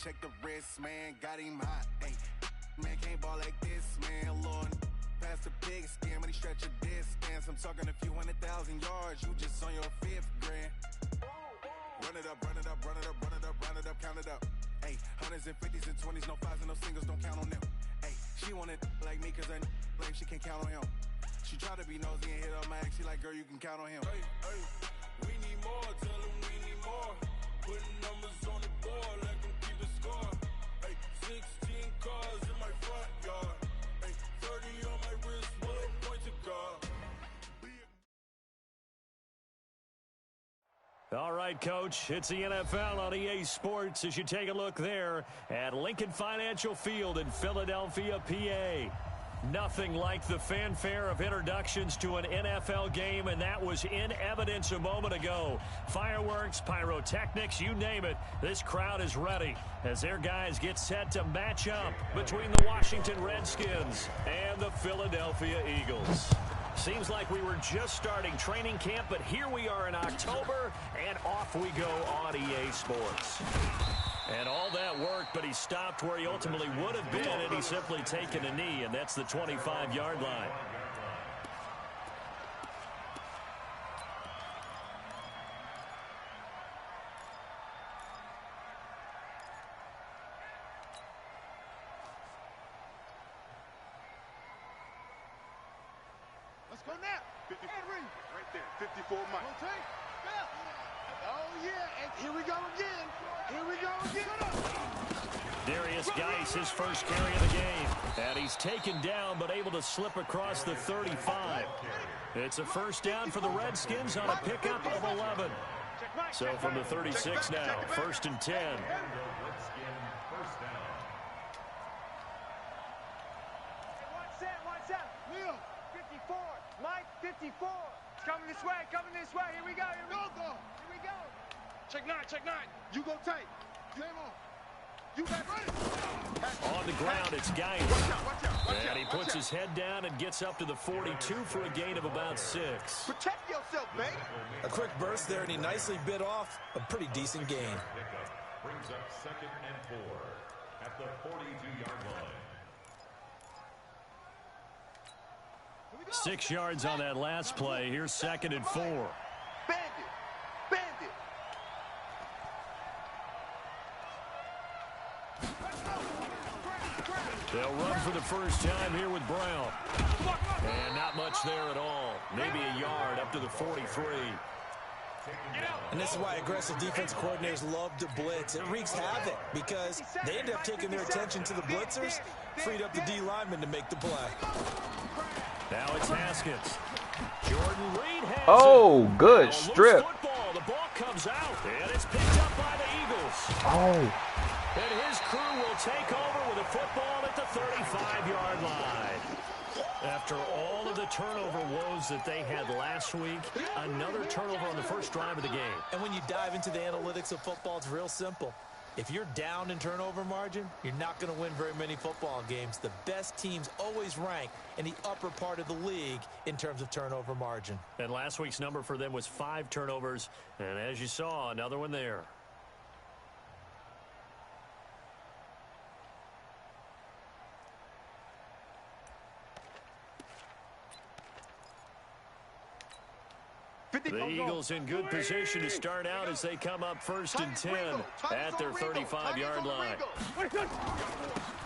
check the wrist, man, got him hot. Hey, man, can't ball like this, man, Lord. Past the pig skin, when he stretch a distance. I'm talking a few 100,000 yards, you just on your 5th grand. Run it up, run it up, run it up, run it up, run it up, count it up. Hey, hundreds and 50s and 20s, no 5s and no singles, don't count on them. Hey, she wanted like me cause I blame, she can't count on him. She try to be nosy and hit up my ex, she like, girl, you can count on him. Hey, hey, we need more, tell him we need more. Putting numbers on the board, let them keep the score. Hey, 16 cars in my front yard. Hey, 30 on my wrist, bullet point to God. All right, Coach, it's the NFL on EA Sports as you take a look there at Lincoln Financial Field in Philadelphia, PA. Nothing like the fanfare of introductions to an NFL game, and that was in evidence a moment ago. Fireworks, pyrotechnics, you name it. This crowd is ready as their guys get set to match up between the Washington Redskins and the Philadelphia Eagles. Seems like we were just starting training camp, but here we are in October, and off we go on EA Sports. And all that worked, but he stopped where he ultimately would have been, and he's simply taken a knee, and that's the 25-yard line. Let's go now. 50, right there, 54 Mike. Oh, yeah, and here we go again. Here we go again. Darius Geis, his first carry of the game. And he's taken down, but able to slip across the 35. It's a first down for the Redskins on a pickup of 11. So from the 36 now, 1st and 10. Watch out. Leo, 54. Mike, 54. It's coming this way, Here we go, here we go. Check nine. You go tight. Game on. You got ready. On the ground, it's Geis. Watch out. And he puts his head down and gets up to the 42 for a gain of about 6. Protect yourself, baby. A quick burst there, and he nicely bit off a pretty decent gain. Brings up 2nd and 4 at the 42-yard line. 6 yards on that last play. Here's 2nd and 4. Bandit. They'll run for the first time here with Brown. And not much there at all. Maybe a yard up to the 43. And this is why aggressive defense coordinators love to blitz. It wreaks havoc because they end up taking their attention to the blitzers, freed up the D lineman to make the play. Now it's Haskins. Jordan Reed has it. Good strip. Football. The ball comes out, and it's picked up by the Eagles. Oh. And his crew will take over with a football at the 35-yard line. After all of the turnover woes that they had last week, another turnover on the first drive of the game. And when you dive into the analytics of football, it's real simple. If you're down in turnover margin, you're not going to win very many football games. The best teams always rank in the upper part of the league in terms of turnover margin. And last week's number for them was 5 turnovers. And as you saw, another one there. The Eagles in good position to start out as they come up 1st and 10 at their 35-yard line.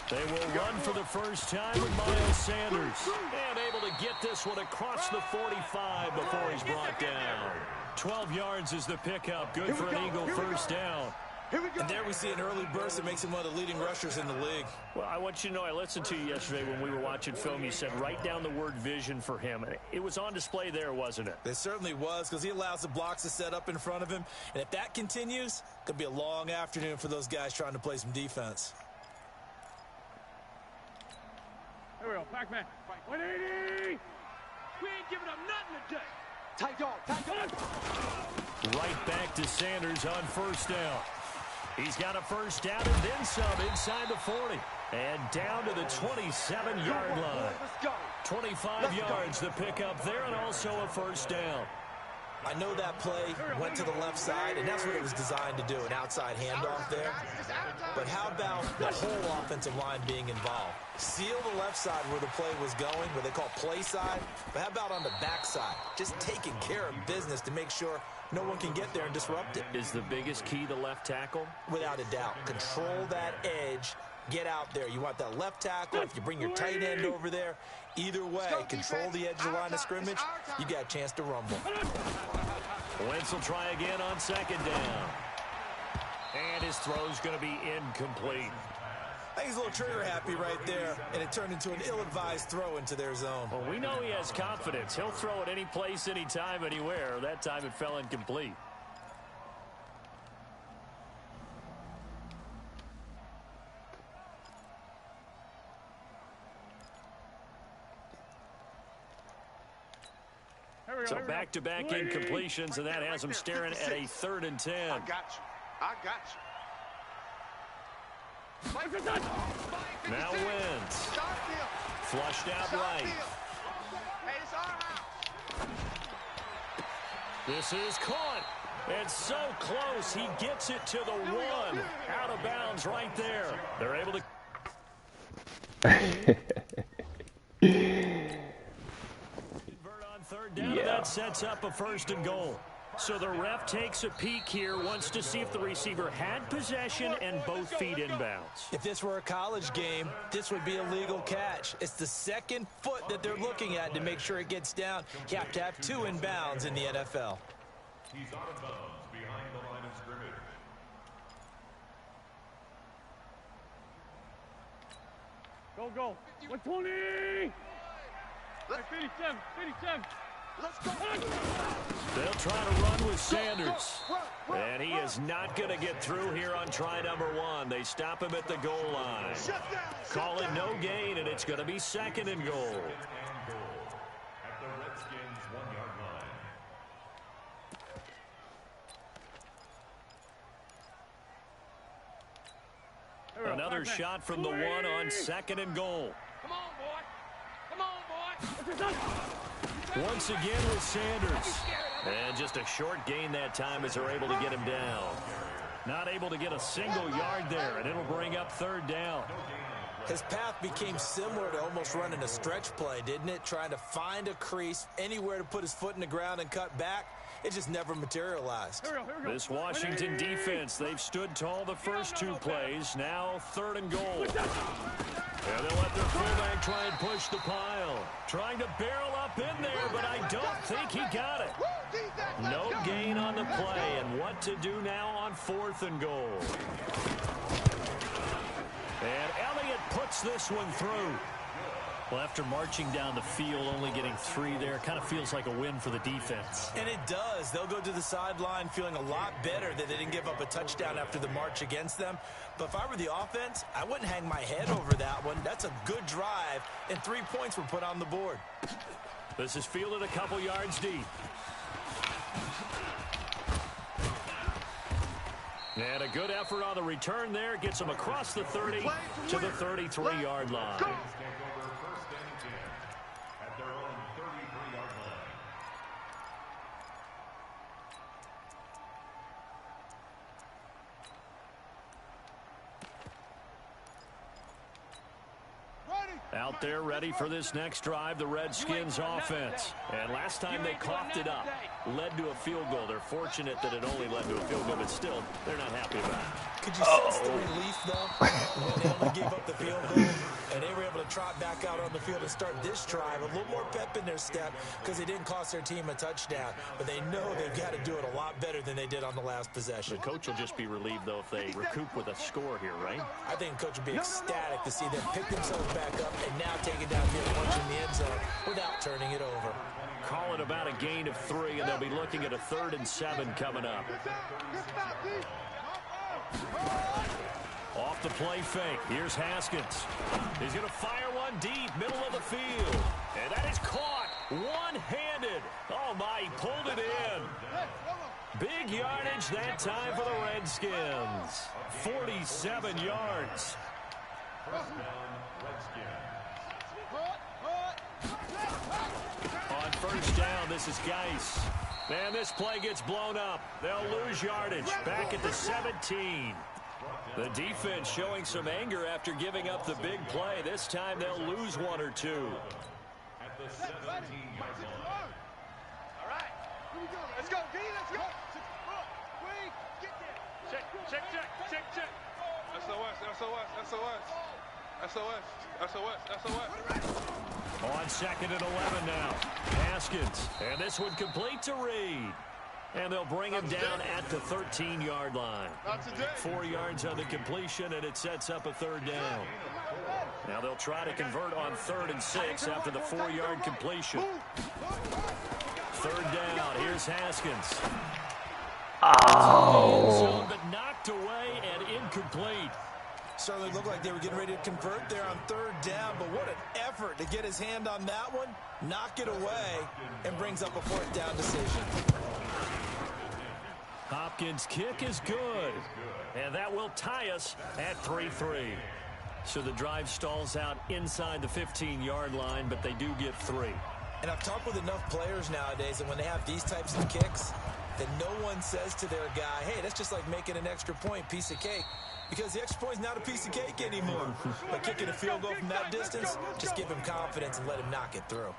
They will run for the first time with Miles Sanders. And able to get this one across the 45 before he's brought down. 12 yards is the pickup. Good for an Eagle first down. And there we see an early burst that makes him one of the leading rushers in the league. Well, I want you to know, I listened to you yesterday when we were watching film. You said write down the word vision for him. It was on display there, wasn't it? It certainly was, because he allows the blocks to set up in front of him. And if that continues, it could be a long afternoon for those guys trying to play some defense. Here we go, Pac-Man. 180! We ain't giving up nothing today. Tight dog. Right back to Sanders on first down. He's got a first down and then some inside the 40. And down to the 27-yard line. 25 yards the pickup there, and also a first down. I know that play went to the left side, and that's what it was designed to do, an outside handoff there. But how about the whole offensive line being involved? Seal the left side where the play was going, what they call play side. But how about on the back side? Just taking care of business to make sure no one can get there and disrupt it. Is the biggest key the left tackle? Without a doubt. Control that edge. Get out there. You want that left tackle. If you bring your tight end over there, either way, control the edge of the line of scrimmage, you got a chance to rumble. Wentz will try again on second down. And his throw's going to be incomplete. I think he's a little trigger happy right there, and it turned into an ill-advised throw into their zone. Well, we know he has confidence. He'll throw it any place, anytime, anywhere. That time it fell incomplete. So back-to-back incompletions, and that has them staring at a 3rd and 10. I got you. Now Wentz. Flushed out right. This is caught. And so close. He gets it to the 1. Out of bounds right there. They're able to... Third down, and that sets up a 1st and goal. So the ref takes a peek here, wants to see if the receiver had possession and both feet inbounds. If this were a college game, this would be a legal catch. It's the 2nd foot that they're looking at to make sure it gets down. You have to have 2 inbounds in the NFL. He's out of bounds behind the line of scrimmage. Go. 120! 57. Let's go. They'll try to run with Sanders. And he is not going to get through here on try number 1. They stop him at the goal line. Call it no gain, and it's going to be 2nd and goal. At the Redskins' 1-yard line. Another shot from the 1 on 2nd and goal. Come on, boy. Once again with Sanders. And just a short gain that time as they're able to get him down. Not able to get a single yard there, and it'll bring up 3rd down. His path became similar to almost running a stretch play, didn't it? Trying to find a crease, anywhere to put his foot in the ground and cut back. It just never materialized. This Washington defense, they've stood tall the first 2 plays. Now 3rd and goal. And they'll let their fullback try and push the pile. Trying to barrel up in there, but I don't think he got it. No gain on the play, and what to do now on 4th and goal. And Elliott puts this one through. Well, after marching down the field, only getting 3 there, kind of feels like a win for the defense. And it does. They'll go to the sideline feeling a lot better that they didn't give up a touchdown after the march against them. But if I were the offense, I wouldn't hang my head over that one. That's a good drive, and 3 points were put on the board. This is fielded a couple yards deep. And a good effort on the return there. Gets him across the 30 to the 33-yard line. At their own 33-yard line. Out there ready for this next drive, the Redskins offense. And last time they coughed it up, led to a field goal. They're fortunate that it only led to a field goal, but still, they're not happy about it. Could you sense the relief, though, when they only gave up the field goal and they were able to trot back out on the field and start this drive? A little more pep in their step because they didn't cost their team a touchdown, but they know they've got to do it a lot better than they did on the last possession. The coach will just be relieved, though, if they recoup with a score here, right? I think the coach will be ecstatic to see them pick themselves back up and now take it down here and punch in the end zone without turning it over. Call it about a gain of 3, and they'll be looking at a 3rd and 7 coming up. Off the play fake. Here's Haskins. He's going to fire one deep, middle of the field. And that is caught one-handed. Oh, my, he pulled it in. Big yardage that time for the Redskins. 47 yards. First down, Redskins. On first down. This is Geis. Man, this play gets blown up. They'll lose yardage. Back at the 17. The defense showing some anger after giving up the big play. This time they'll lose one or two. At the 17-yard line. All right. Here we go. Let's go, D. Let's go. Wait. Get there. Check. SOS. On second and 11 now. Haskins. And this one complete to Reed. And they'll bring him down at the 13-yard line. 4 yards on the completion, and it sets up a third down. Now they'll try to convert on 3rd and 6 after the 4-yard completion. Third down. Here's Haskins. Oh. But knocked away and incomplete. Certainly looked like they were getting ready to convert there on 3rd down, but what an effort to get his hand on that one, knock it away, and brings up a 4th down decision. Hopkins' kick is good, and that will tie us at 3-3. So the drive stalls out inside the 15-yard line, but they do get 3. And I've talked with enough players nowadays that when they have these types of kicks, that no one says to their guy, hey, that's just like making an extra point, piece of cake. Because the extra point is not a piece of cake anymore. By kicking a field goal from that distance, just give him confidence and let him knock it through.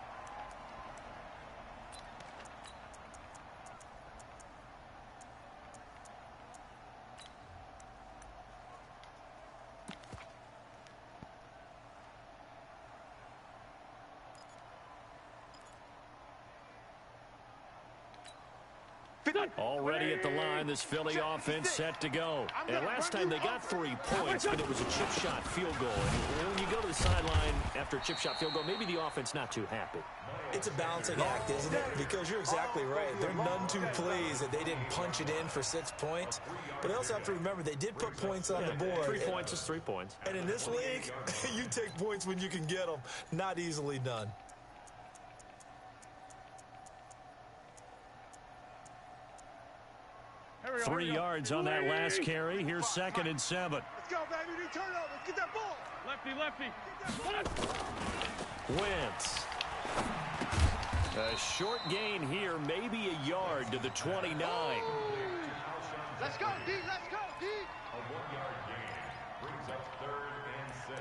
Already at the line, this Philly offense set to go. And last time they got 3 points, but it was a chip shot field goal. And when you go to the sideline after a chip shot field goal, maybe the offense not too happy. It's a balancing act, isn't it? Because you're exactly right. They're none too pleased that they didn't punch it in for 6 points. But they also have to remember they did put points on the board. 3 points is 3 points. And in this league, you take points when you can get them. Not easily done. Here we go. 3 yards on that last carry. Here's 2nd and 7. Let's go, baby. We turn over. Get that ball. Lefty. Wentz. A short gain here, maybe a yard to the 29. Let's go, D. Let's go, D. A 1-yard gain brings up 3rd and 6.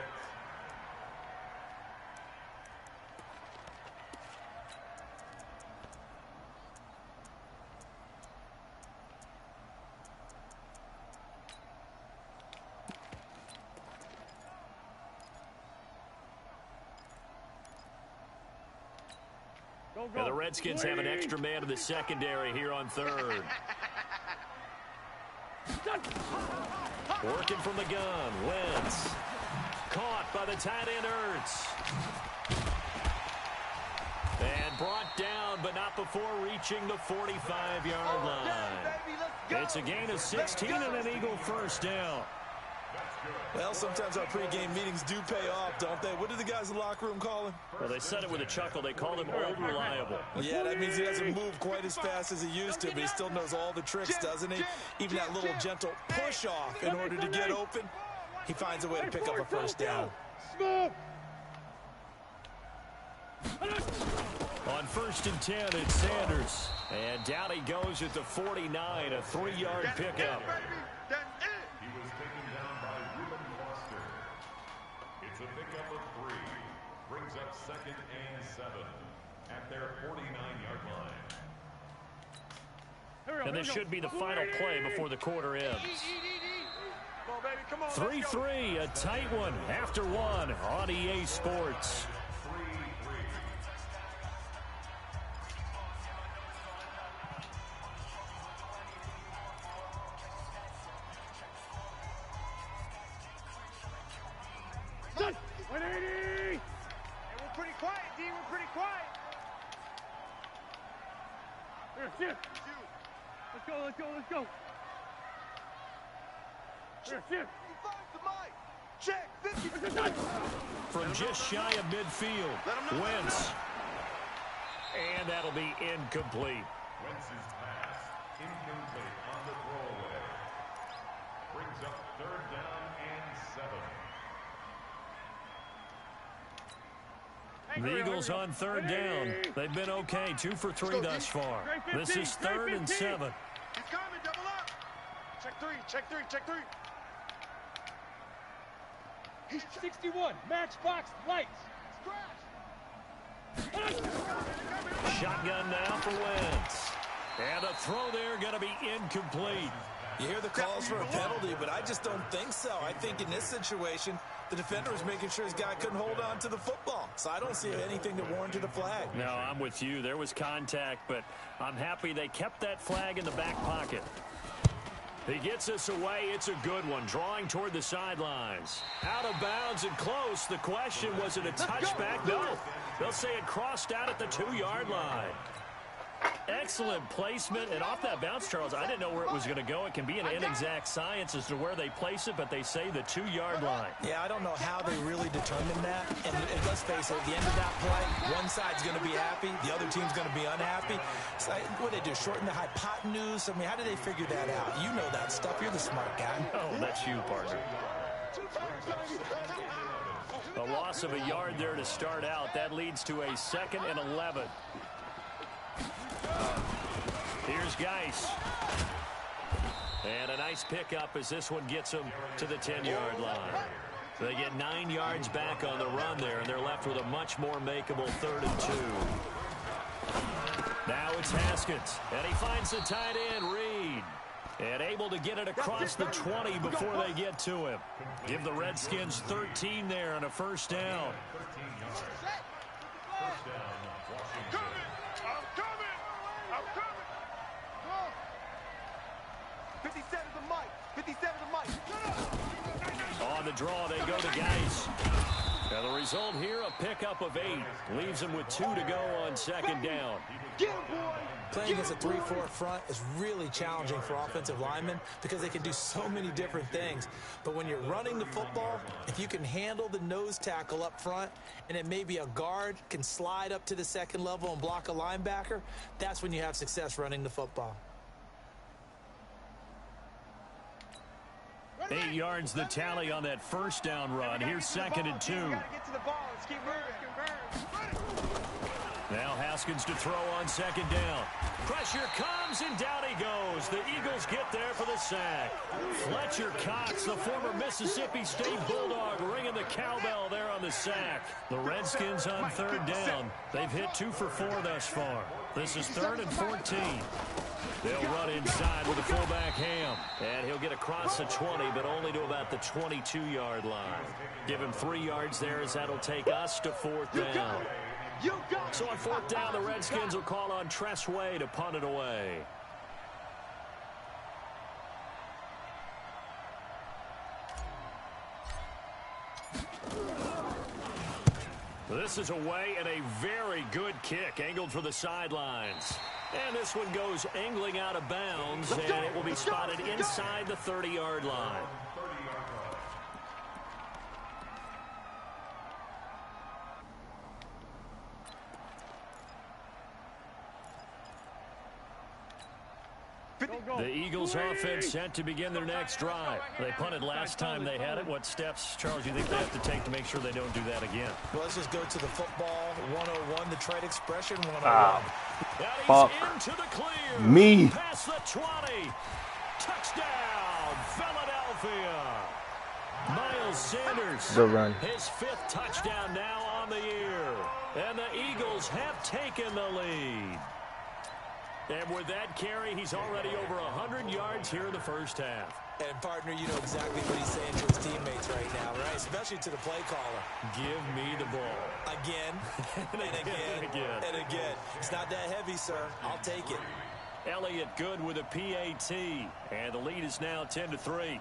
Go. And the Redskins have an extra man in the secondary here on 3rd. Working from the gun, Wentz. Caught by the tight end, Ertz. And brought down, but not before reaching the 45-yard line. It's a gain of 16 and an Eagle first down. Well, sometimes our pregame meetings do pay off, don't they? What did the guys in the locker room call him? Well, they said it with a chuckle. They called him old reliable. Yeah, that means he doesn't move quite as fast as he used to, but he still knows all the tricks, doesn't he? Even that little gentle push-off in order to get open, he finds a way to pick up a first down. On 1st and 10, it's Sanders. And down he goes at the 49, a 3-yard pickup. He was taken down by Reuben Foster. It's a pickup of 3. Brings up 2nd and 7 at their 49-yard line. And this should be the final play before the quarter ends. 3-3, a tight one after 1 on EA Sports. Let's go. Check. 50. From just shy of midfield, Wentz. And that'll be incomplete. Wentz's pass incomplete on the throwaway. Brings up 3rd down and 7. The Eagles on third down. They've been okay, 2 for 3 thus far. This is 3rd and 7. He's coming, double up. Check three, check three, check three. He's 61, matchbox lights. Shotgun now for Wentz. And a throw there going to be incomplete. You hear the calls for a penalty, but I just don't think so. I think in this situation, the defender was making sure his guy couldn't hold on to the football. So I don't see anything that warranted a flag. No, I'm with you. There was contact, but I'm happy they kept that flag in the back pocket. He gets us away. It's a good one. Drawing toward the sidelines. Out of bounds and close. The question, was it a touchback? No. They'll say it crossed out at the 2-yard line. Excellent placement. And off that bounce, Charles, I didn't know where it was going to go. It can be an inexact science as to where they place it, but they say the 2-yard line. Yeah, I don't know how they really determined that. And let's face it, at the end of that play, one side's going to be happy, the other team's going to be unhappy. So what did they do, shorten the hypotenuse? I mean, how did they figure that out? You know that stuff. You're the smart guy. Oh, that's you, partner. A loss of a yard there to start out. That leads to a 2nd and 11. Here's Geis. And a nice pickup as this one gets them to the 10-yard line. They get 9 yards back on the run there, and they're left with a much more makeable 3rd and 2. Now it's Haskins, and he finds the tight end, Reed. And able to get it across the 20 before they get to him. Give the Redskins 13 there on a 1st down. On the draw, they go to Geis. Now the result here, a pickup of 8. Leaves them with 2 to go on 2nd down. Playing against a 3-4 front is really challenging for offensive linemen because they can do so many different things. But when you're running the football, if you can handle the nose tackle up front and then maybe a guard can slide up to the 2nd level and block a linebacker, that's when you have success running the football. 8 yards the tally on that 1st down run. Here's 2nd and 2. Now Haskins to throw on 2nd down. Pressure comes, and down he goes. The Eagles get there for the sack. Fletcher Cox, the former Mississippi State Bulldog, ringing the cowbell there on the sack. The Redskins on 3rd down. They've hit 2 for 4 thus far. This is 3rd and 14. They'll run inside with the fullback Ham. And he'll get across the 20, but only to about the 22-yard line. Give him 3 yards there as that'll take us to 4th down. So on 4th down, the Redskins will call on Tress Way to punt it away. This is away and a very good kick angled for the sidelines. And this one goes angling out of bounds, and it will be spotted inside the 30-yard line. The Eagles offense set to begin their next drive. They punted last time they had it. What steps, Charles, do you think they have to take to make sure they don't do that again? Well, let's just go to the football 101, the trade expression 101. Fuck. Into the clear. Me. Past the 20. Touchdown, Philadelphia. Miles Sanders. Good run. His 5th touchdown now on the year. And the Eagles have taken the lead. And with that carry, he's already over 100 yards here in the 1st half. And, partner, you know exactly what he's saying to his teammates right now, right? Especially to the play caller. Give me the ball. Again, and again, and again. It's not that heavy, sir. I'll take it. Elliott good with a PAT. And the lead is now 10-3.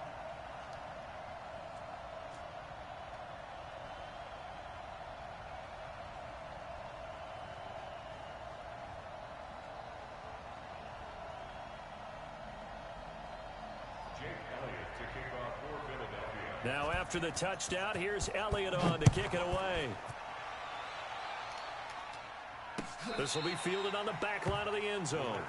Now after the touchdown, here's Elliott on to kick it away. This will be fielded on the back line of the end zone.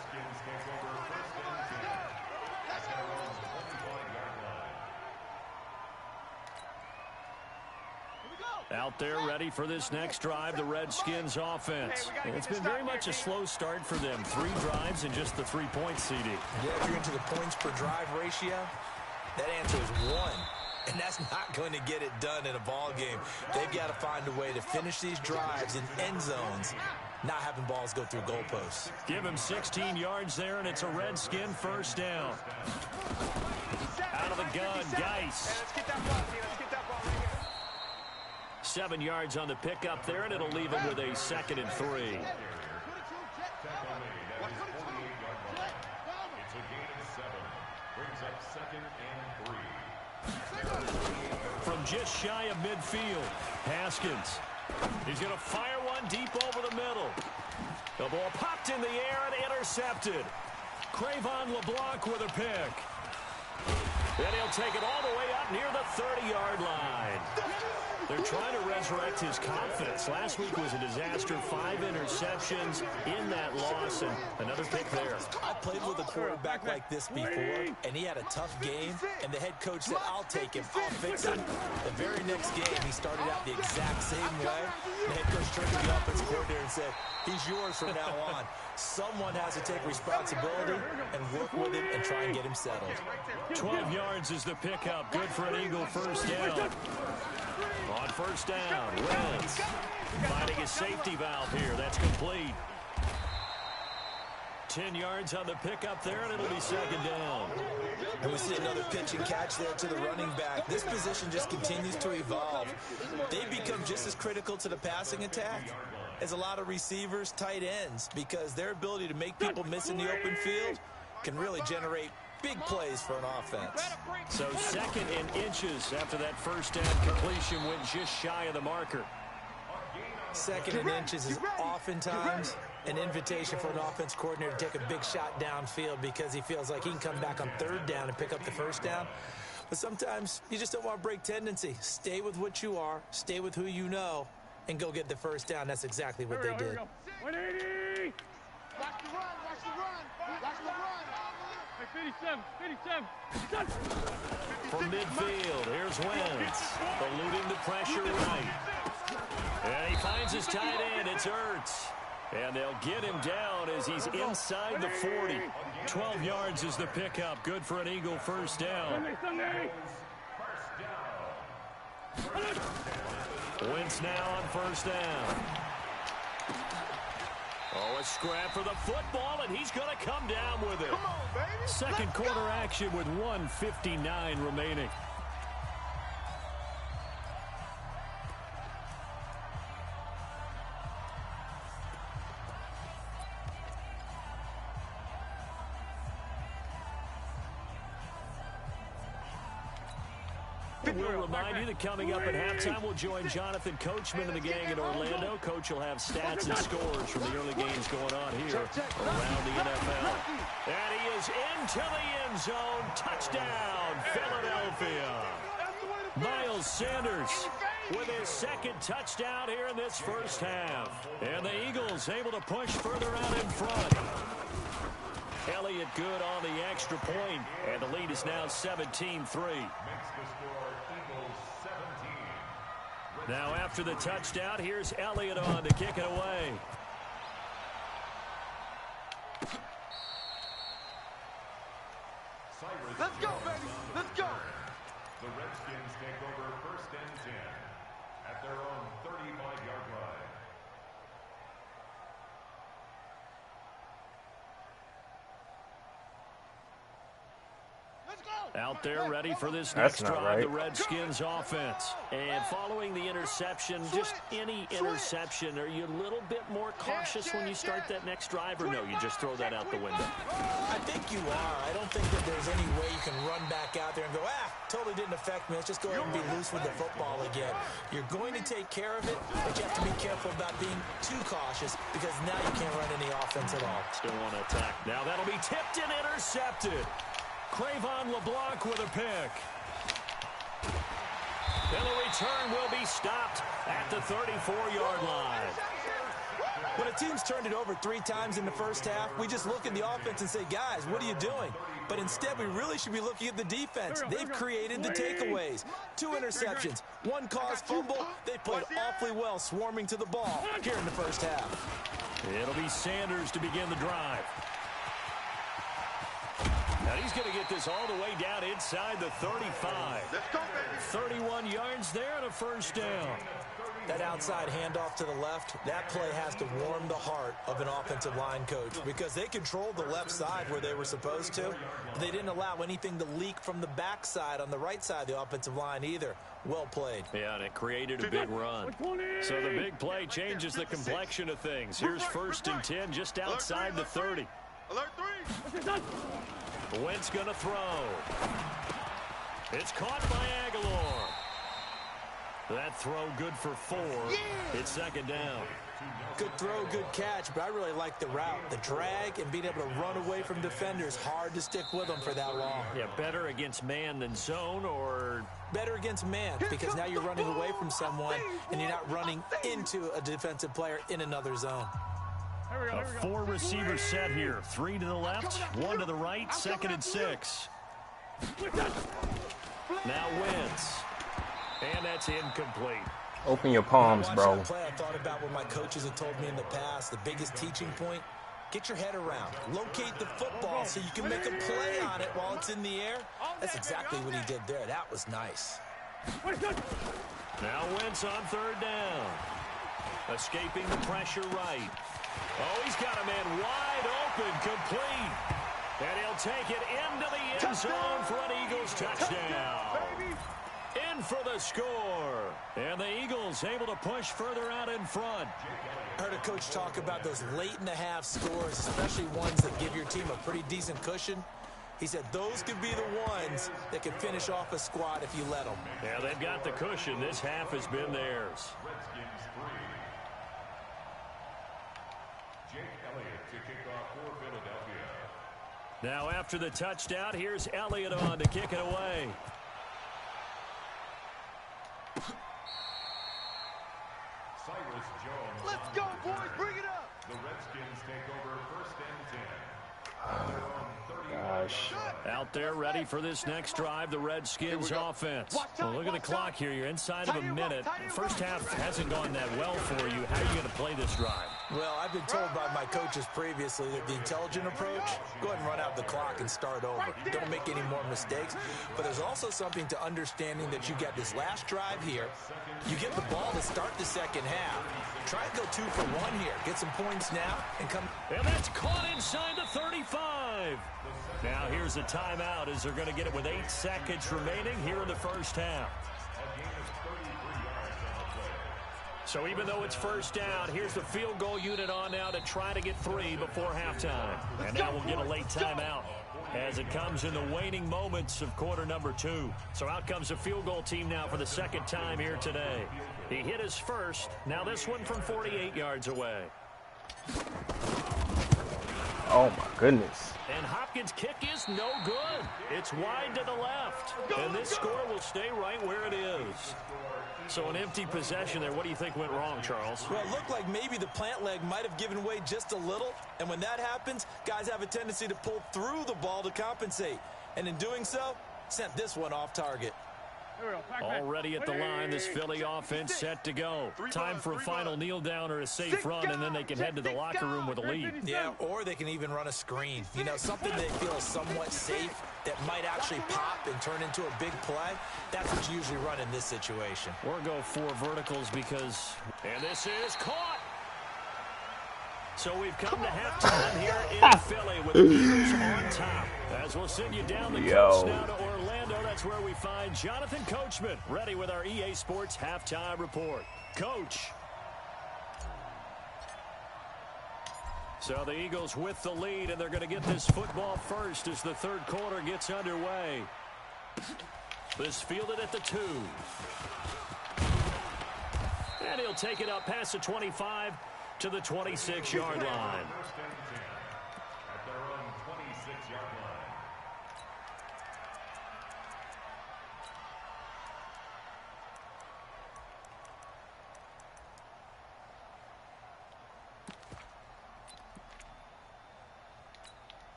Out there ready for this next drive, the Redskins offense. It's been very much a slow start for them. 3 drives and just the 3-point CD. Yeah, if you're into the points per drive ratio, that answer is 1. And that's not going to get it done in a ball game. They've got to find a way to finish these drives in end zones, not having balls go through goalposts. Give him 16 yards there, and it's a Redskin first down. Out of the gun, Geis. 7 yards on the pickup there, and it'll leave him with a 2nd and 3. It's a gain of 7. Brings up 2nd and 3. From just shy of midfield, Haskins. He's going to fire one deep over the middle. The ball popped in the air and intercepted. Cravon LeBlanc with a pick. Then he'll take it all the way up near the 30-yard line. They're trying to resurrect his confidence. Last week was a disaster. 5 interceptions in that loss, and another pick there. I played with a quarterback like this before, and he had a tough game, and the head coach said, I'll take him, I'll fix him. The very next game, he started out the exact same way. The head coach turned to the offensive coordinator and said, he's yours from now on. Someone has to take responsibility and work with him and try and get him settled. 12 yards is the pickup. Good for an Eagle first down. On first down, Wentz finding his safety valve here. That's complete. 10 yards on the pickup there, and it'll be 2nd down. And we see another pitch and catch there to the running back. This position just continues to evolve. They become just as critical to the passing attack as a lot of receivers, tight ends, because their ability to make people miss in the open field can really generate big plays for an offense. So 2nd and inches after that first down completion went just shy of the marker. 2nd and inches is oftentimes an invitation for an offense coordinator to take a big shot downfield because he feels like he can come back on 3rd down and pick up the first down. But sometimes you just don't want to break tendency. Stay with what you are, stay with who you know, and go get the first down. That's exactly what they did. 180! Watch the run, watch the run, watch the run. Hey, 57. From midfield, here's Wentz, eluding the pressure right. And he finds his tight end, it's Ertz. And they'll get him down as he's inside the 40. 12 yards is the pickup, good for an Eagle first down. Sunday. Wentz now on first down. Oh, a scrap for the football, and he's going to come down with it. Come on, baby. 2nd quarter action with 1:59 remaining. We'll remind you that coming up at halftime, we'll join Jonathan Coachman and the gang in Orlando. Coach will have stats and scores from the early games going on here around the NFL. And he is into the end zone. Touchdown, Philadelphia. Miles Sanders with his 2nd touchdown here in this first half. And the Eagles able to push further out in front. Elliott good on the extra point, and the lead is now 17-3. Now after the touchdown, here's Elliott on to kick it away. Let's go, baby. Let's go. The Redskins take over 1st and 10 at their own 35-yard line. Out there ready for this That's next not drive, right. the Redskins offense. And following the interception, just any interception, are you a little bit more cautious when you start that next drive, or no, you just throw that out the window? I think you are. I don't think that there's any way you can run back out there and go, totally didn't affect me. Let's just go ahead and be loose with the football again. You're going to take care of it, but you have to be careful about being too cautious because now you can't run any offense at all. Still want to attack. Now that'll be tipped and intercepted. Cravon LeBlanc with a pick. And the return will be stopped at the 34-yard line. When a team's turned it over 3 times in the first half, we just look at the offense and say, guys, what are you doing? But instead, we really should be looking at the defense. They've created the takeaways. 2 interceptions, 1 caused fumble. They played awfully well swarming to the ball here in the first half. It'll be Sanders to begin the drive. And he's going to get this all the way down inside the 35. Let's go, baby. 31 yards there and a first down. That outside handoff to the left, that play has to warm the heart of an offensive line coach because they controlled the left side where they were supposed to. They didn't allow anything to leak from the backside on the right side of the offensive line either. Well played. Yeah, and it created a big run. So the big play changes the complexion of things. Here's 1st and 10 just outside the 30. Alert 3. Wentz going to throw. It's caught by Aguilar. That throw good for 4. It's 2nd down. Good throw, good catch, but I really like the route. The drag and being able to run away from defenders, hard to stick with them for that long. Yeah, better against man than zone, or better against man because now you're running away from someone and you're not running into a defensive player in another zone. A 4-receiver set here. 3 to the left, 1 to the right, 2nd and 6. Now Wentz. And that's incomplete. Open your palms, bro. Play I thought about what my coaches have told me in the past. The biggest teaching point, get your head around. Locate the football so you can make a play on it while it's in the air. That's exactly what he did there. That was nice. Now Wentz on 3rd down. Escaping the pressure right. Oh, he's got a man wide open, complete. And he'll take it into the end zone for an Eagles touchdown. In for the score. And the Eagles able to push further out in front. I heard a coach talk about those late-in-the-half scores, especially ones that give your team a pretty decent cushion. He said those could be the ones that can finish off a squad if you let them. Yeah, they've got the cushion. This half has been theirs. Redskins 3. Jake Elliott to kick off for Philadelphia. Now after the touchdown, here's Elliott on to kick it away. Cyrus Jones. Let's go, boys. Bring it up. The Redskins take over 1st and 10. They're on 30. Gosh. Out there ready for this next drive, the Redskins offense. Well, look at the clock here. You're inside of a minute. First half hasn't gone that well for you. How are you going to play this drive? Well, I've been told by my coaches previously that the intelligent approach, go ahead and run out the clock and start over. Don't make any more mistakes. But there's also something to understanding that you get this last drive here. You get the ball to start the second half. Try and go 2 for 1 here. Get some points now and come. And that's caught inside the 35. Now here's a timeout as they're going to get it with 8 seconds remaining here in the first half. So even though it's first down, here's the field goal unit on now to try to get 3 before halftime. And now we'll get a late timeout as it comes in the waning moments of quarter number 2. So out comes the field goal team now for the 2nd time here today. He hit his first. Now this one from 48 yards away. Oh, my goodness. And Hopkins' kick is no good. It's wide to the left. And this score will stay right where it is. So an empty possession there. What do you think went wrong, Charles? Well, it looked like maybe the plant leg might have given way just a little. And when that happens, guys have a tendency to pull through the ball to compensate. And in doing so, sent this one off target. Already at the line, this Philly offense set to go. Time for a final kneel down or a safe run, and then they can head to the locker room with a lead. Yeah, or they can even run a screen. You know, something they feel is somewhat safe that might actually pop and turn into a big play. That's what you usually run in this situation. Or go 4 verticals because... And this is caught! So we've come to halftime here in Philly with the Eagles on top. As we'll send you down the coast now to Orlando, that's where we find Jonathan Coachman, ready with our EA Sports Halftime Report. Coach. So the Eagles with the lead, and they're going to get this football first as the 3rd quarter gets underway. This fielded at the 2. And he'll take it up past the 25 to the 26-yard line. At their own 26-yard line.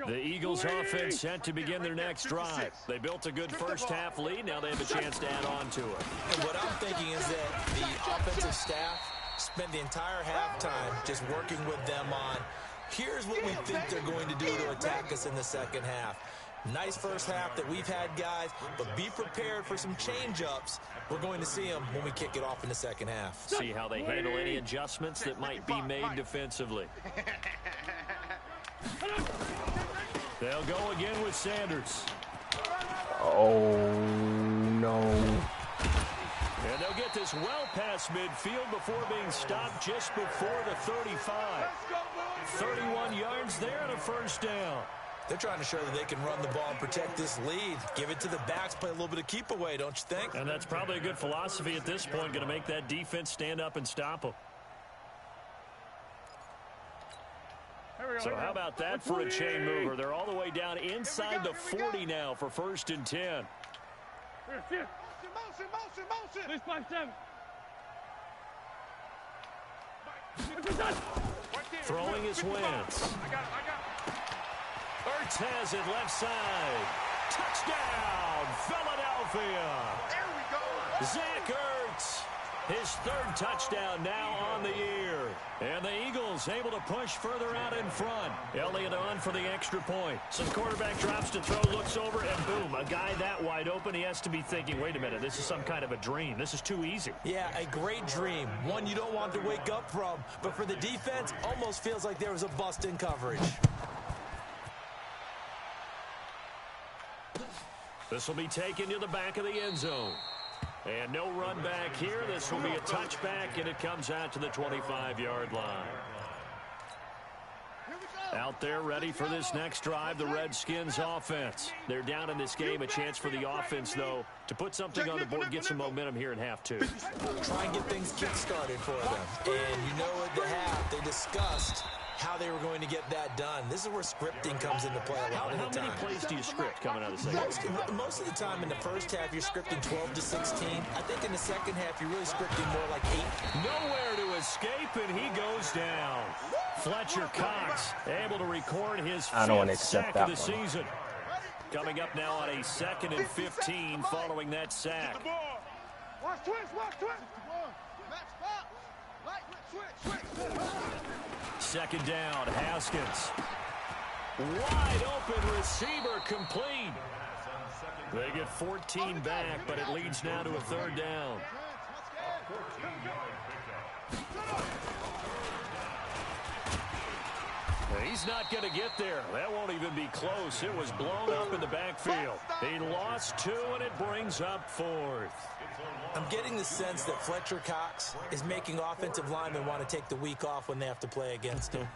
The Eagles offense set to begin their next drive. They built a good first-half lead. Now they have a chance to add on to it. And what I'm thinking is that the offensive staff spend the entire halftime just working with them on, here's what we think they're going to do to attack us in the second half. Nice first half that we've had, guys, but be prepared for some change-ups. We're going to see them when we kick it off in the second half. See how they handle any adjustments that might be made defensively. They'll go again with Sanders. Oh, no. And they'll get this well past midfield before being stopped just before the 35. 31 yards there and a first down. They're trying to show that they can run the ball and protect this lead. Give it to the backs, play a little bit of keep away, don't you think? And that's probably a good philosophy at this point, going to make that defense stand up and stop them. So how about that for a chain mover? They're all the way down inside the 40 now for 1st and 10. Please, 5-7. Throwing is Wentz. Ertz has it left side. Touchdown, Philadelphia. There we go. Zach Ertz, his 3rd touchdown now on the year. And the Eagles able to push further out in front. Elliott on for the extra point. So the quarterback drops to throw, looks over, and boom, a guy that wide open, he has to be thinking, wait a minute, this is some kind of a dream. This is too easy. Yeah, a great dream. One you don't want to wake up from. But for the defense, almost feels like there was a bust in coverage. This will be taken to the back of the end zone. And no run back here. This will be a touchback, and it comes out to the 25-yard line. Out there ready for this next drive, the Redskins offense. They're down in this game. A chance for the offense, though, to put something on the board, get some momentum here in half 2. Try and get things kick-started for them. And you know at the half, they discussed how they were going to get that done. This is where scripting comes into play a lot of the time. How many plays do you script coming out of the second half? Most of the time in the first half, you're scripting 12 to 16. I think in the second half, you're really scripting more like 8. Nowhere to escape, and he goes down. Fletcher Cox able to record his 5th sack of the season. Coming up now on a 2nd and 15 following that sack. Watch twitch, watch twitch. Second down, Haskins. Wide open receiver complete. They get 14 back, but it leads now to a 3rd down. He's not going to get there. That won't even be close. It was blown up in the backfield. He lost 2, and it brings up 4th. I'm getting the sense that Fletcher Cox is making offensive linemen want to take the week off when they have to play against him.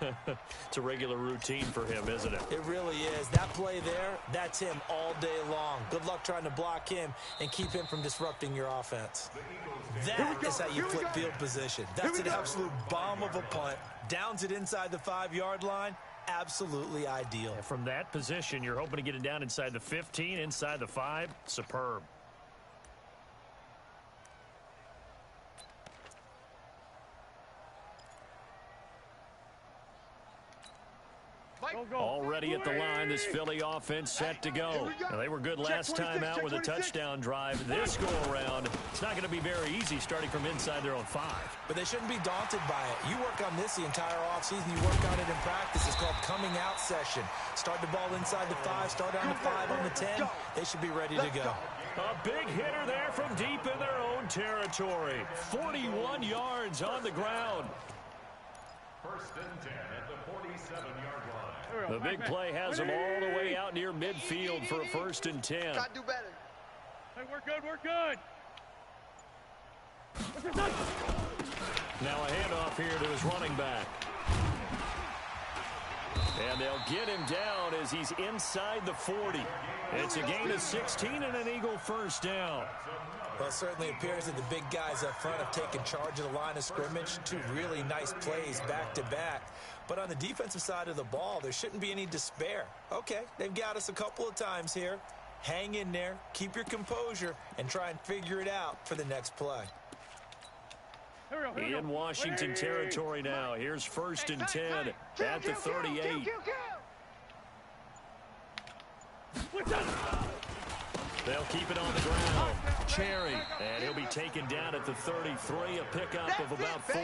It's a regular routine for him, isn't it? It really is. That play there, that's him all day long. Good luck trying to block him and keep him from disrupting your offense. That is how you flip field position. That's an absolute bomb of a punt. Downs it inside the 5-yard line. Absolutely ideal. And from that position, you're hoping to get it down inside the 15, inside the 5. Superb. Already at the line, this Philly offense set to go. Now, they were good last time out with a touchdown drive. This go-around, it's not going to be very easy starting from inside their own 5. But they shouldn't be daunted by it. You work on this the entire offseason. You work on it in practice. It's called coming out session. Start the ball inside the 5, start on the 5, on the 10. They should be ready to go. A big hitter there from deep in their own territory. 41 yards on the ground. 1st and 10 at the 47-yard line. The big play has them all the way out near midfield for a 1st and 10. Got to do better. Hey, we're good, we're good. Now a handoff here to his running back. And they'll get him down as he's inside the 40. It's a gain of 16 and an Eagle 1st down. Well, it certainly appears that the big guys up front have taken charge of the line of scrimmage. 2 really nice plays back-to-back. But on the defensive side of the ball, there shouldn't be any despair. Okay, they've got us a couple of times here. Hang in there, keep your composure, and try and figure it out for the next play. In Washington territory now. Here's 1st and 10 at the 38. They'll keep it on the ground. Cherry, and he'll be taken down at the 33, a pickup of about 4.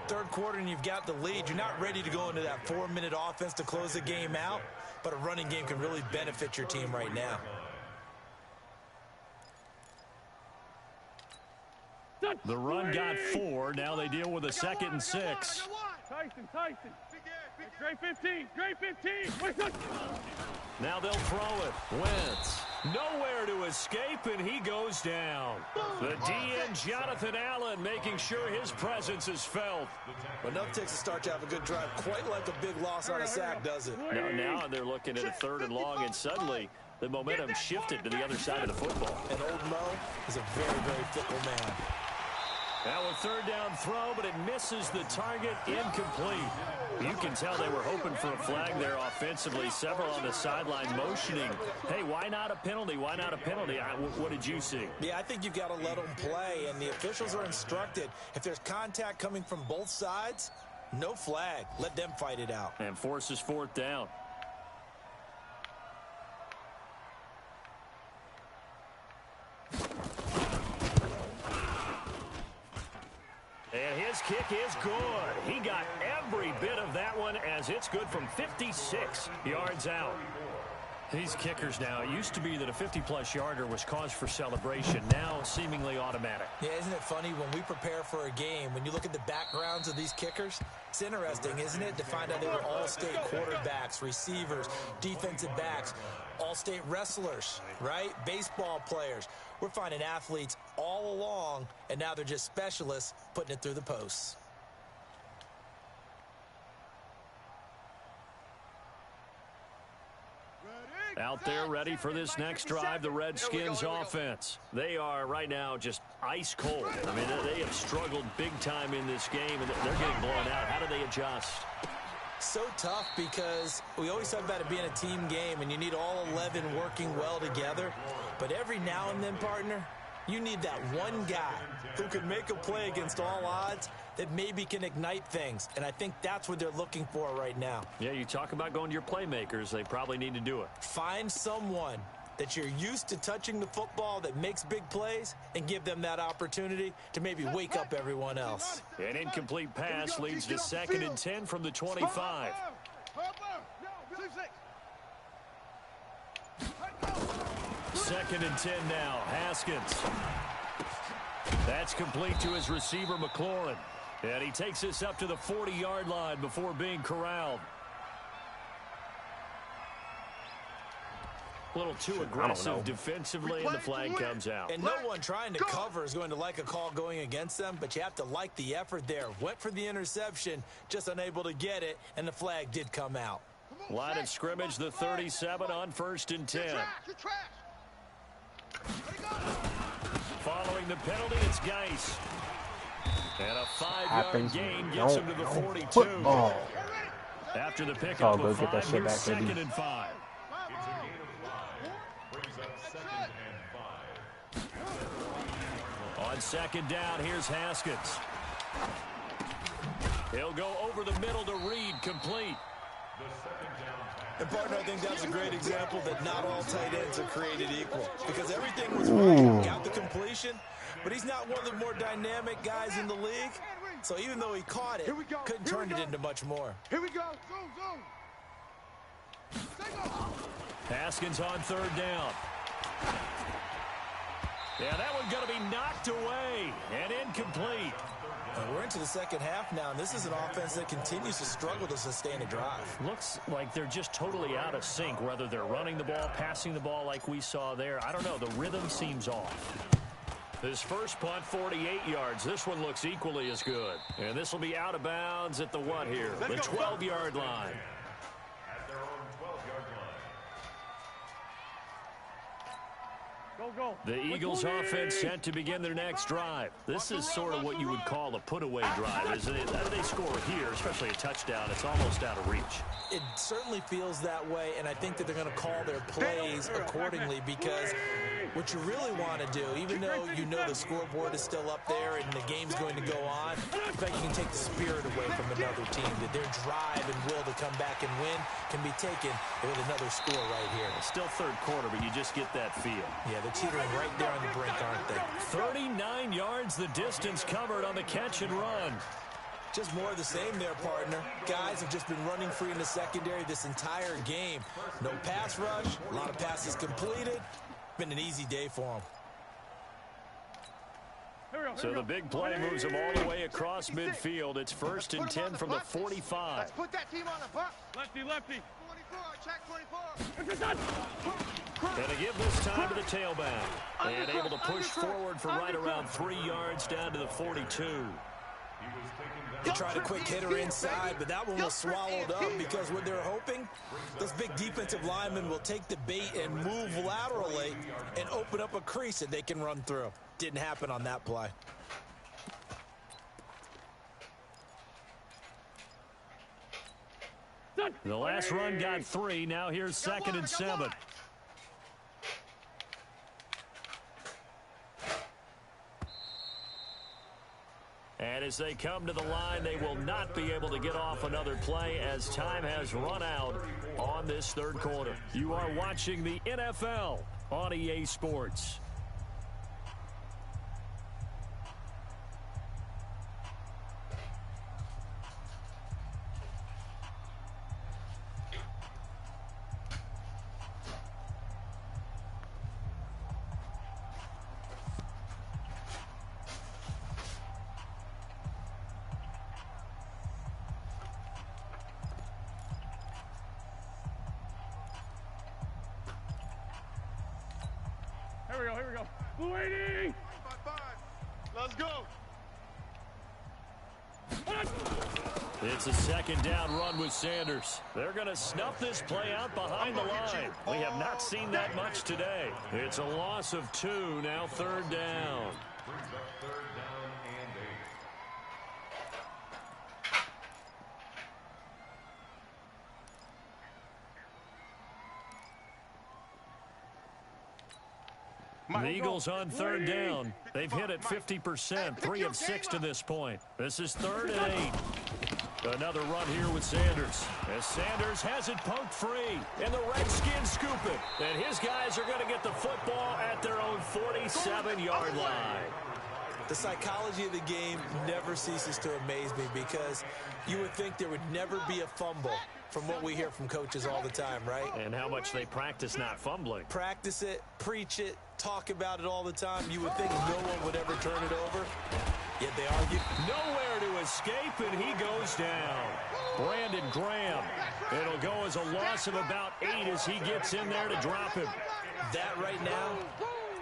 Third quarter and you've got the lead. You're not ready to go into that 4-minute offense to close the game out, but a running game can really benefit your team right now. The run got 4. Now they deal with a 2nd and 6. Tyson. Great 15. Now they'll throw it. Wentz. Nowhere to escape, and he goes down. The DN, Jonathan Allen, making sure his presence is felt. Enough takes a start to have a good drive, quite like a big loss on a sack, does it? Now they're looking at a 3rd and long, and suddenly the momentum shifted to the other side of the football. And Old Mo is a very, very fickle man. Now a 3rd down throw, but it misses the target, incomplete. You can tell they were hoping for a flag there offensively. Several on the sideline motioning. Hey, why not a penalty? Why not a penalty? What did you see? Yeah, I think you've got to let them play, and the officials are instructed. If there's contact coming from both sides, no flag. Let them fight it out. And forces 4th down. And his kick is good. He got every bit of that one as it's good from 56 yards out. These kickers now, it used to be that a 50-plus yarder was cause for celebration. Now seemingly automatic. Yeah, isn't it funny when we prepare for a game, when you look at the backgrounds of these kickers, it's interesting, isn't it, to find out they were all-state quarterbacks, receivers, defensive backs, all-state wrestlers, right? Baseball players. We're finding athletes all along, and now they're just specialists putting it through the posts. Out there ready for this next drive, the Redskins offense. They are right now just ice cold. I mean, they have struggled big time in this game, and they're getting blown out. How do they adjust? So tough because we always talk about it being a team game, and you need all 11 working well together. But every now and then, partner, you need that one guy who can make a play against all odds that maybe can ignite things. And I think that's what they're looking for right now. Yeah, you talk about going to your playmakers. They probably need to do it. Find someone that you're used to touching the football that makes big plays and give them that opportunity to maybe wake up everyone else. An incomplete pass leads to 2nd and 10 from the 25. 2nd and 10 now. Haskins. That's complete to his receiver, McLaurin. And he takes this up to the 40-yard line before being corralled. A little too aggressive defensively, and the flag comes out. And no one trying to cover is going to like a call going against them, but you have to like the effort there. Went for the interception, just unable to get it, and the flag did come out. Line of scrimmage, the 37 on 1st and 10. Following the penalty, it's Geis. And a 5-yard gain gets him to the 42. Football. After the pickup of 5, here's 2nd and 5. On 2nd down, here's Haskins. He'll go over the middle to Reed, complete. And, partner, I think that's a great example that not all tight ends are created equal. Because everything was right, got the completion, but he's not one of the more dynamic guys in the league. So even though he caught it, couldn't turn it into much more. Here we go. Zoom. Haskins on 3rd down. Yeah, that one's going to be knocked away and incomplete. We're into the second half now, and this is an offense that continues to struggle to sustain a drive. Looks like they're just totally out of sync, whether they're running the ball, passing the ball like we saw there. I don't know. The rhythm seems off. This first punt, 48 yards. This one looks equally as good. And this will be out of bounds at the what here? The 12-yard line. The Eagles offense set to begin their next drive. This is sort of what you would call a put-away drive, isn't it? They score here, especially a touchdown. It's almost out of reach. It certainly feels that way, and I think that they're going to call their plays accordingly, because what you really want to do, even though you know the scoreboard is still up there and the game's going to go on, in fact, you can take the spirit away from another team, that their drive and will to come back and win can be taken with another score right here. It's still third quarter, but you just get that feel. Yeah, they're teetering right there on the brink, aren't they? 39 yards the distance covered on the catch and run. Just more of the same there, partner. Guys have just been running free in the secondary this entire game. No pass rush, a lot of passes completed. Been an easy day for them. So the big play moves them all the way across midfield. It's 1st and 10 from the 45. Let's put that team on the buck. Lefty, lefty. 24, check 24. And to give this time to the tailback. And able to push forward for right around 3 yards down to the 42. They tried a quick hitter inside, but that one was swallowed up because what they're hoping, those big defensive linemen will take the bait and move laterally and open up a crease that they can run through. Didn't happen on that play. The last run got 3. Now here's 2nd and 7. And as they come to the line, they will not be able to get off another play as time has run out on this third quarter. You are watching the NFL on EA Sports. Here we go. Blue 80! 5-5. Let's go. It's a 2nd down run with Sanders. They're going to snuff this play out behind the line. We have not seen that much today. It's a loss of 2, now 3rd down. Brings up 3rd down and 8. The Eagles on 3rd down. They've hit it 50%, 3 of 6 to this point. This is 3rd and 8. Another run here with Sanders. As Sanders has it poked free, and the Redskins scoop it. And his guys are going to get the football at their own 47-yard line. The psychology of the game never ceases to amaze me, because you would think there would never be a fumble from what we hear from coaches all the time, right? And how much they practice not fumbling. Practice it, preach it, talk about it all the time. You would think no one would ever turn it over, yet they argue. Nowhere to escape, and he goes down. Brandon Graham. It'll go as a loss of about 8 as he gets in there to drop him. That right now,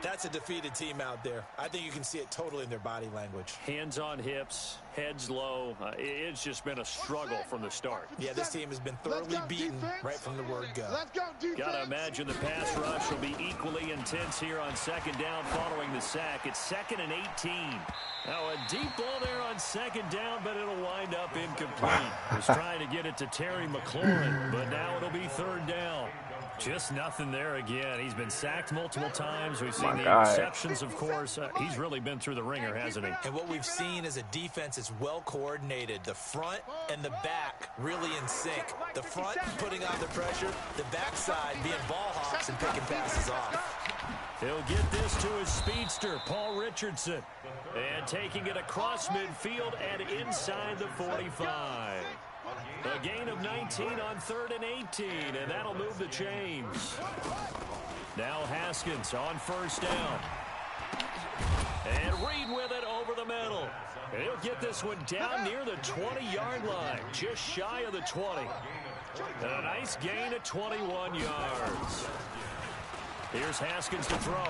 that's a defeated team out there. I think you can see it totally in their body language. Hands on hips, heads low. It's just been a struggle from the start. Yeah, this team has been thoroughly beaten right from the word go. Let's go, defense. Got to imagine the pass rush will be equally intense here on 2nd down following the sack. It's 2nd and 18. Now a deep ball there on 2nd down, but it'll wind up incomplete. Was trying to get it to Terry McLaurin, but now it'll be 3rd down. Just nothing there again. He's been sacked multiple times. We've seen the interceptions, of course. He's really been through the ringer, hasn't he? And what we've seen is a defense is well coordinated. The front and the back really in sync. The front putting on the pressure, the backside being ball hawks and picking passes off. He'll get this to his speedster, Paul Richardson. And taking it across midfield and inside the 45. A gain of 19 on 3rd and 18, and that'll move the chains. Now Haskins on 1st down. And Reed with it over the middle. He'll get this one down near the 20-yard line, just shy of the 20. And a nice gain of 21 yards. Here's Haskins to throw.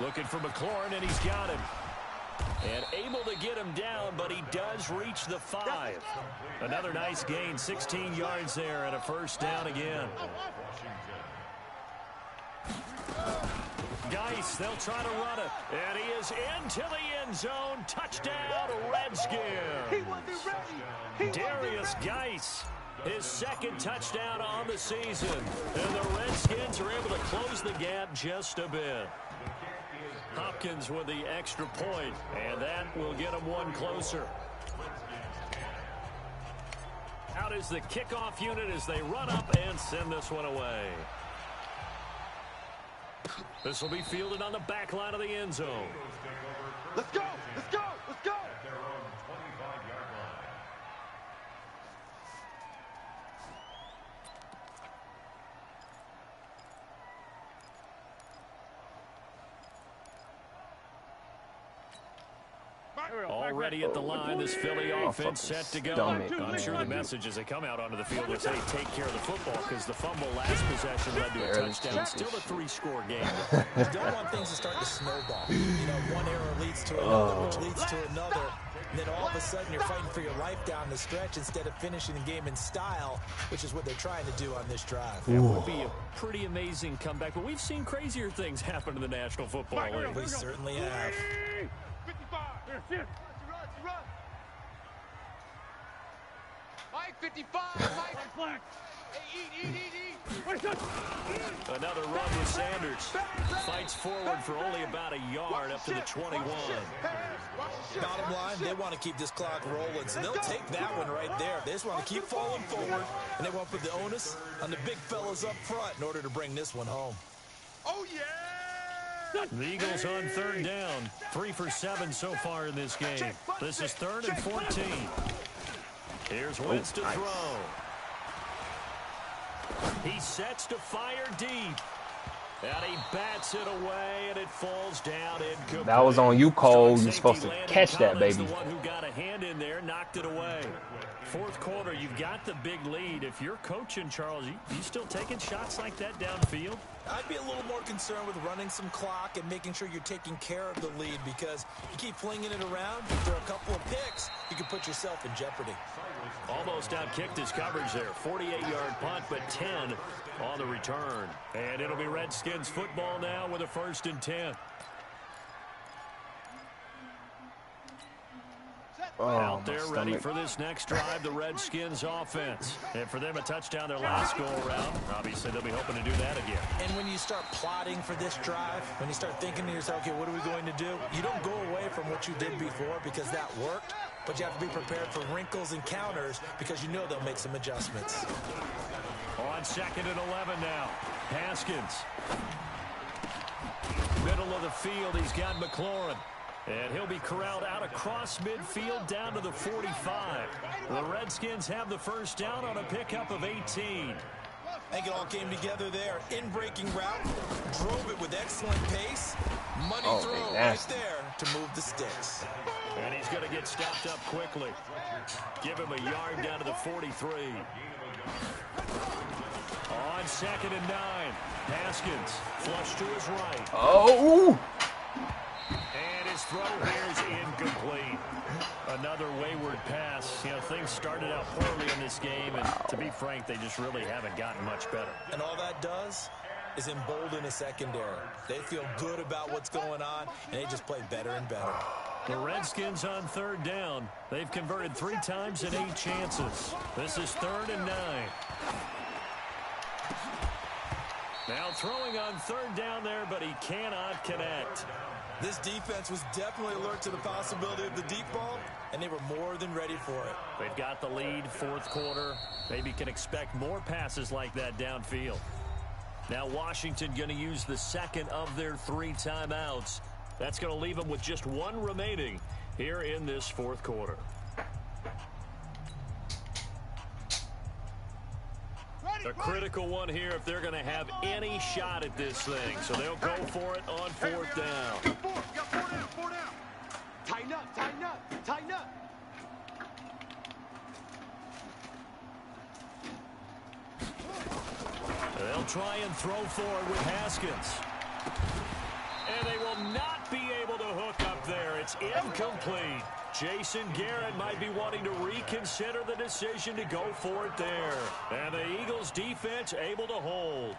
Looking for McLaurin, and he's got him. And able to get him down, but he does reach the 5. Another nice gain, 16 yards there, and a 1st down again. Geis, they'll try to run it. And he is into the end zone. Touchdown, Redskins. Darius Geis, his second touchdown on the season. And the Redskins are able to close the gap just a bit. Hopkins with the extra point, and that will get them one closer. Out is the kickoff unit as they run up and send this one away. This will be fielded on the back line of the end zone. Let's go! Let's go! Let's go! At their own 25-yard line. Already at the line, this Philly offense set to go. I'm sure the message as they come out onto the field would say take care of the football because the fumble last possession led to a touchdown. Still a 3-score game. You don't want things to start to snowball. You know, one error leads to another, which leads to another. And then all of a sudden you're fighting for your life down the stretch instead of finishing the game in style, which is what they're trying to do on this drive. It would be a pretty amazing comeback, but we've seen crazier things happen in the National Football League. We certainly have. 55. Here. Run. Mike, 55. Mike. Hey, eat. Another run with Sanders. Fights forward for only about a yard up to the 21. Bottom line, they want to keep this clock rolling, so they'll take that one right there. They just want to keep falling forward, and they want to put the onus on the big fellas up front in order to bring this one home. Oh, yeah! The Eagles on third down. 3 for 7 so far in this game. This is 3rd and 14. Here's Wentz to throw. He sets to fire deep. And he bats it away, and it falls down incomplete. That was on you, Cole. You're supposed to catch that, baby. The one who got a hand in there, knocked it away. Fourth quarter, you've got the big lead. If you're coaching, Charles, you still taking shots like that downfield? I'd be a little more concerned with running some clock and making sure you're taking care of the lead, because you keep flinging it around, after a couple of picks, you can put yourself in jeopardy. Almost outkicked his coverage there. 48-yard punt, but 10 on the return. And it'll be Redskins football now with a 1st and 10. Out there ready for this next drive, the Redskins offense. And for them, a touchdown their last go-around. Obviously, they'll be hoping to do that again. And when you start plotting for this drive, when you start thinking to yourself, okay, what are we going to do? You don't go away from what you did before because that worked, but you have to be prepared for wrinkles and counters because you know they'll make some adjustments. On 2nd and 11 now, Haskins. Middle of the field, he's got McLaurin. And he'll be corralled out across midfield down to the 45. The Redskins have the first down on a pickup of 18. I think it all came together there. In-breaking route, drove it with excellent pace. Money throw right there to move the sticks. And he's going to get stopped up quickly. Give him a yard down to the 43. On 2nd and 9, Haskins flush to his right. Oh! And his throw here is incomplete. Another wayward pass. You know, things started out poorly in this game, and to be frank, they just really haven't gotten much better. And all that does is embolden a secondary. They feel good about what's going on, and they just play better and better. The Redskins on 3rd down. They've converted 3 times in 8 chances. This is 3rd and 9. Now throwing on 3rd down there, but he cannot connect. This defense was definitely alert to the possibility of the deep ball, and they were more than ready for it. They've got the lead, 4th quarter. Maybe can expect more passes like that downfield. Now Washington going to use the 2nd of their 3 timeouts. That's going to leave them with just 1 remaining here in this 4th quarter. A critical one here if they're going to have any shot at this thing. So they'll go for it on 4th down. Four down. Tighten up. They'll try and throw forward with Haskins. And they will not be able to hook up there. It's incomplete. Jason Garrett might be wanting to reconsider the decision to go for it there. And the Eagles defense able to hold.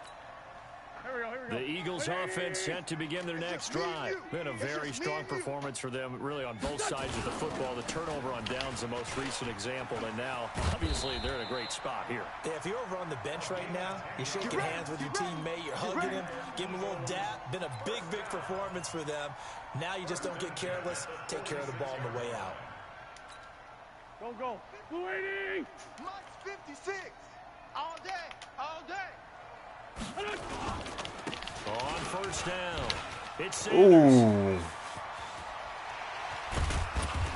The Eagles offense set to begin their next drive. Been a very strong performance for them, really, on both sides of the football. The turnover on downs, the most recent example, and now, obviously, they're in a great spot here. Yeah, if you're over on the bench right now, you're shaking hands with your teammate, you're hugging him, give him a little dap. Been a big, big performance for them. Now you just don't get careless. Take care of the ball on the way out. Don't go. Blue 80! Mike 56! All day! All day! On first down, it's Sanders. Ooh.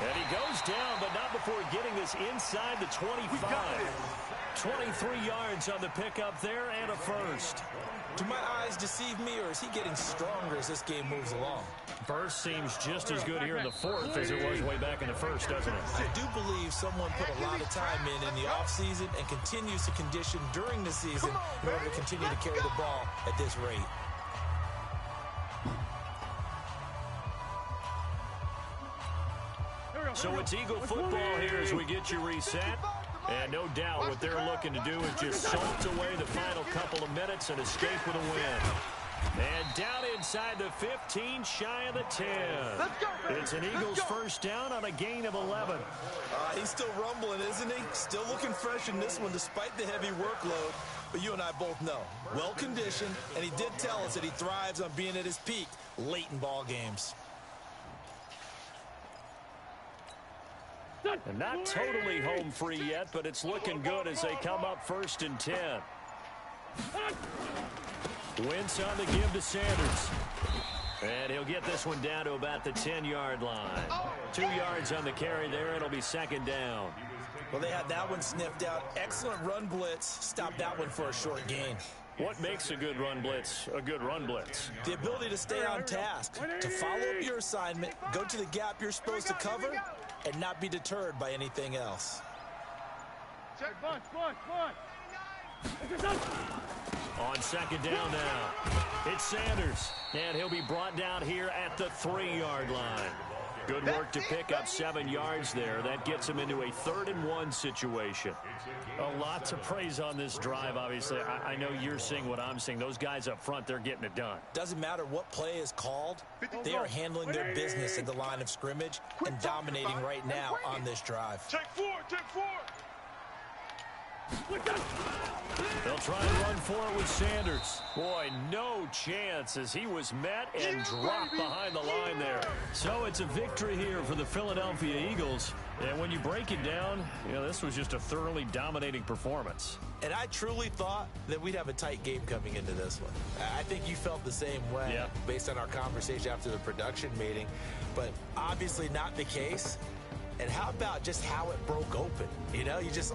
And he goes down, but not before getting this inside the 25. 23 yards on the pickup there and a first. Do my eyes deceive me, or is he getting stronger as this game moves along? Burst seems just as good here in the fourth as it was way back in the first, doesn't it? I do believe someone put a lot of time in the offseason and continues to condition during the season in order to continue to carry the ball at this rate. So it's Eagle football here as we get you reset. And no doubt what they're looking to do is just salt away the final couple of minutes and escape with a win. And down inside the 15, shy of the 10. It's an Eagles first down on a gain of 11. He's still rumbling, isn't he? Still looking fresh in this one despite the heavy workload. But you and I both know, well-conditioned, and he did tell us that he thrives on being at his peak late in ball games. And not totally home free yet, but it's looking good as they come up first and 10. Wentz on the give to Sanders. And he'll get this one down to about the 10-yard line. 2 yards on the carry there. It'll be second down. Well, they had that one sniffed out. Excellent run blitz. Stop that one for a short gain. What makes a good run blitz a good run blitz? The ability to stay on task, to follow up your assignment, go to the gap you're supposed to cover, and not be deterred by anything else. Check, bunch. On second down now, it's Sanders, and he'll be brought down here at the 3-yard line. Good work to pick up 7 yards there. That gets him into a 3rd-and-1 situation. A lot to praise on this drive, obviously. I know you're seeing what I'm seeing. Those guys up front, they're getting it done. Doesn't matter what play is called. They are handling their business at the line of scrimmage and dominating right now on this drive. Take four! They'll try and run for it with Sanders. Boy, no chance as he was met and dropped behind the line there. So it's a victory here for the Philadelphia Eagles. And when you break it down, this was just a thoroughly dominating performance. And I truly thought that we'd have a tight game coming into this one. I think you felt the same way based on our conversation after the production meeting. But obviously not the case. And how about just how it broke open? You just